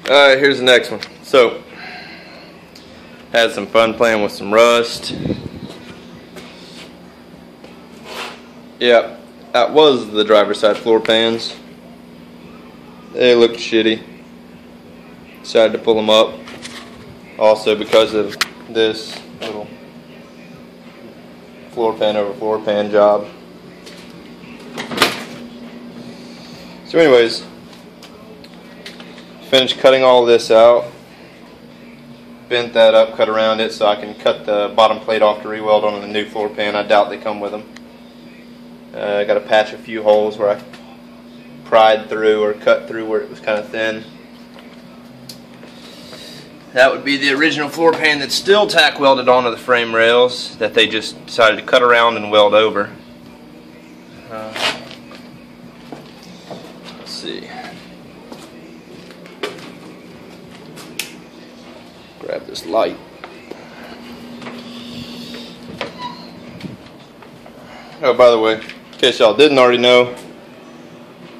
Alright, here's the next one. So, had some fun playing with some rust. Yeah, that was the driver's side floor pans. They looked shitty. Decided to pull them up. Also because of this little floor pan over floor pan job. So anyways, finished cutting all this out. Bent that up, cut around it so I can cut the bottom plate off to re-weld onto the new floor pan. I doubt they come with them. I got to patch a few holes where I pried through or cut through where it was kind of thin. That would be the original floor pan that's still tack welded onto the frame rails that they just decided to cut around and weld over. Let's see. Grab this light. Oh, by the way, in case y'all didn't already know,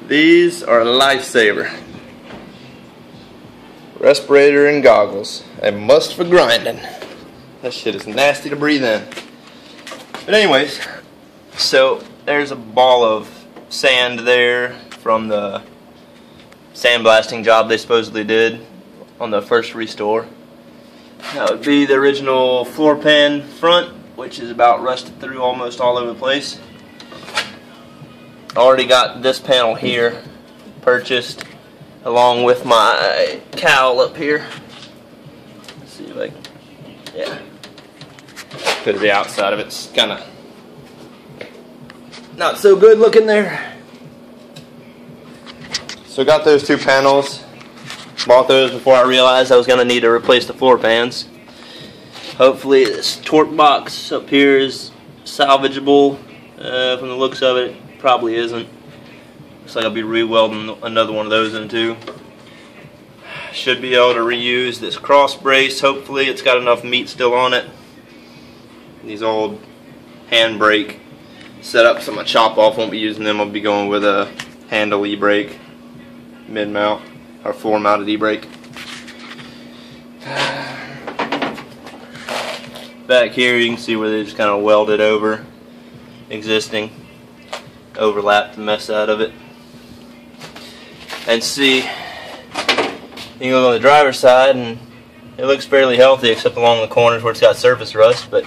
these are a lifesaver. Respirator and goggles. A must for grinding. That shit is nasty to breathe in. But anyways, so there's a ball of sand there from the sandblasting job they supposedly did on the first restore. That would be the original floor pan front, which is about rusted through almost all over the place. Already got this panel here purchased along with my cowl up here. Let's see if I can, yeah. Because the outside of it's kind of not so good looking there. So got those two panels. Bought those before I realized I was going to need to replace the floor pans. Hopefully this torque box up here is salvageable. From the looks of it, it probably isn't. Looks like I'll be re-welding another one of those in too. Should be able to reuse this cross brace. Hopefully it's got enough meat still on it. These old handbrake setups I'm going to chop off. Won't be using them. I'll be going with a handle e-brake, mid-mount, or floor-mounted e-brake. Back here you can see where they just kind of welded over existing, overlapped the mess out of it. And see, you can look on the driver's side and it looks fairly healthy except along the corners where it's got surface rust, but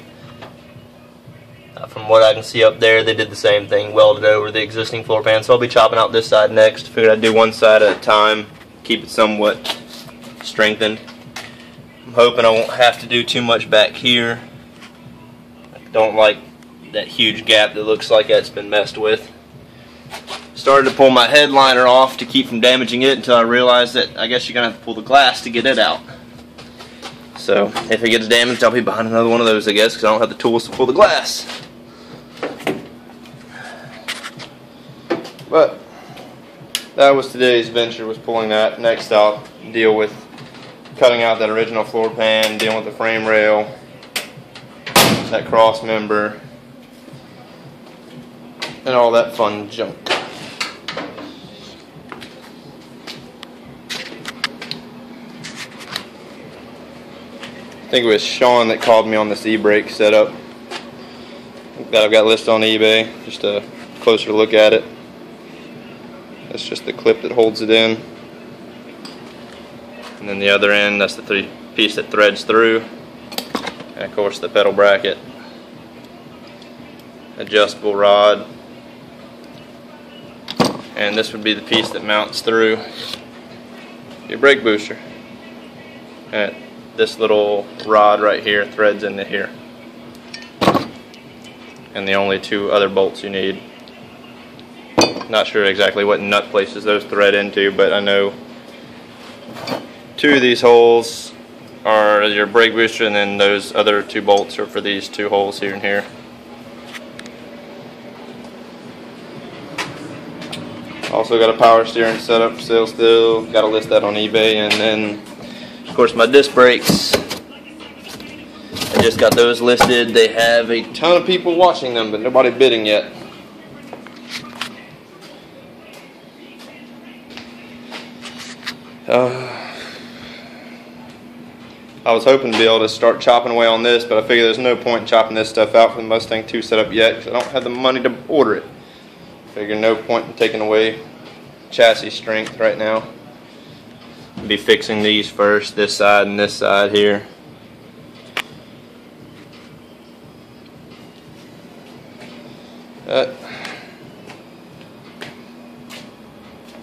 from what I can see up there they did the same thing, welded over the existing floor pan. So I'll be chopping out this side next. Figured I'd do one side at a time, keep it somewhat strengthened. I'm hoping I won't have to do too much back here. I don't like that huge gap that looks like it's been messed with. Started to pull my headliner off to keep from damaging it until I realized that I guess you're going to have to pull the glass to get it out. So if it gets damaged, I'll be buying another one of those, I guess, because I don't have the tools to pull the glass. But that was today's venture, was pulling that. Next I'll deal with cutting out that original floor pan, dealing with the frame rail, that cross member, and all that fun junk. I think it was Sean that called me on this e-brake setup that I've got listed on eBay. Just a closer look at it. That's just the clip that holds it in. And then the other end, that's the piece that threads through. And of course the pedal bracket. Adjustable rod. And this would be the piece that mounts through your brake booster. And this little rod right here threads into here. And the only two other bolts you need. Not sure exactly what nut places those thread into, but I know two of these holes are your brake booster, and then those other two bolts are for these two holes here and here. Also got a power steering setup for sale still. Got to list that on eBay. And then of course my disc brakes, I just got those listed. They have a ton of people watching them, but nobody bidding yet. I was hoping to be able to start chopping away on this, but I figure there's no point in chopping this stuff out for the Mustang 2 setup yet because I don't have the money to order it. Figure no point in taking away chassis strength right now. Be fixing these first, this side and this side here.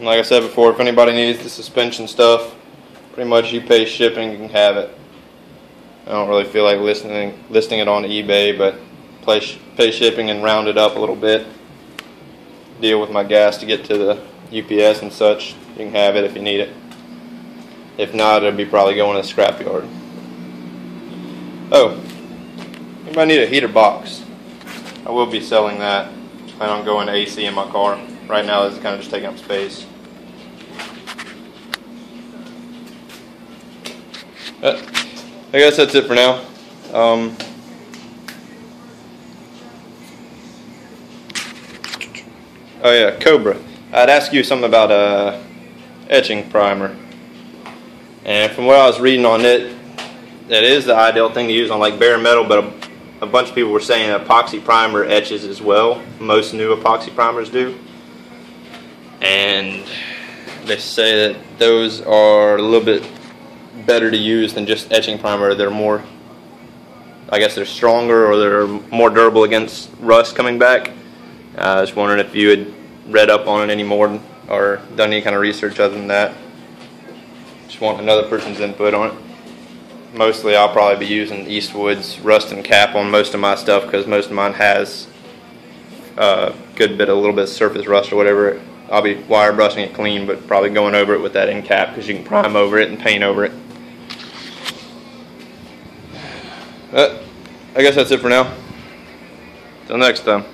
Like I said before, if anybody needs the suspension stuff, pretty much you pay shipping, you can have it. I don't really feel like listing it on eBay, but pay shipping and round it up a little bit. Deal with my gas to get to the UPS and such. You can have it if you need it. If not, it'll be probably going to the scrapyard. Oh, anybody need a heater box? I will be selling that. Plan on going to AC in my car. Right now, this is kind of just taking up space. I guess that's it for now. Oh yeah, Cobra. I'd ask you something about etching primer. And from what I was reading on it, that is the ideal thing to use on like bare metal, but a bunch of people were saying epoxy primer etches as well. Most new epoxy primers do. And they say that those are a little bit better to use than just etching primer. They're more, I guess they're stronger, or they're more durable against rust coming back. I was wondering if you had read up on it any more or done any kind of research other than that. Just want another person's input on it. Mostly I'll probably be using Eastwood's rust and cap on most of my stuff because most of mine has a little bit of surface rust or whatever. I'll be wire brushing it clean, but probably going over it with that end cap because you can prime over it and paint over it. I guess that's it for now. Till next time.